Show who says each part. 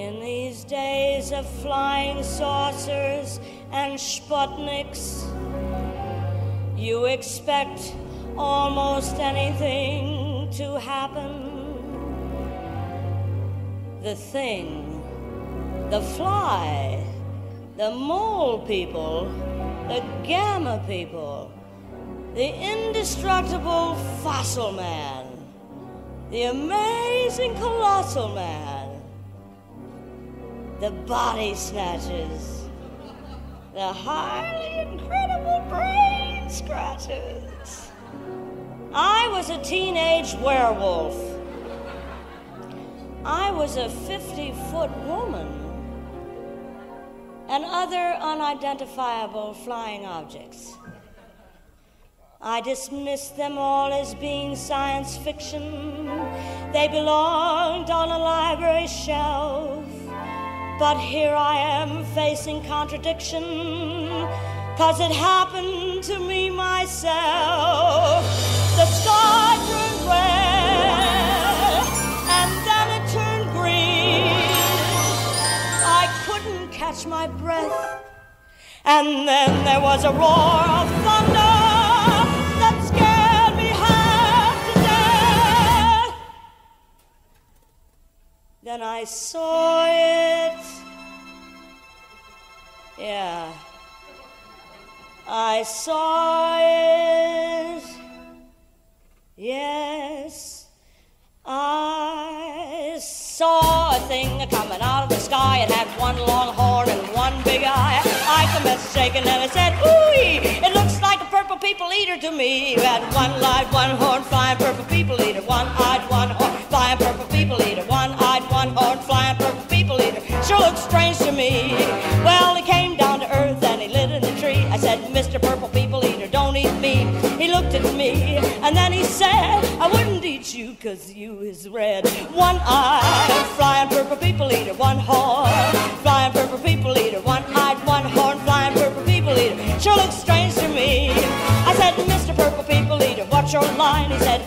Speaker 1: In these days of flying saucers and Sputniks, you expect almost anything to happen. The thing, the fly, the mole people, the gamma people, the indestructible fossil man, the amazing colossal man, the body snatchers, the highly incredible brain scratchers. I was a teenage werewolf. I was a 50-foot woman and other unidentifiable flying objects. I dismissed them all as being science fiction. They belonged on a library shelf. But here I am facing contradiction, 'cause it happened to me myself. The sky turned red, and then it turned green. I couldn't catch my breath, and then there was a roar of thunder that scared me half to death. Then I saw it. Yeah, I saw it. Yes, I saw a thing coming out of the sky. It had one long horn and one big eye. I commenced shaking and I said, ooh, it looks like a purple people eater to me. You had one light, one horn, flying purple people eater. One-eyed, one horn, flying purple people eater. One-eyed, one horn, flying purple people eater. Sure looks strange to me. Well, he came down to earth and he lit in the tree. I said, Mr. Purple People Eater, don't eat me. He looked at me and then he said, I wouldn't eat you 'cause you is red. One-eyed, flying purple people eater. One horn, flying purple people eater. One-eyed, one horn, flying purple people eater. Sure looks strange to me. I said, Mr. Purple People Eater, what's your line? He said,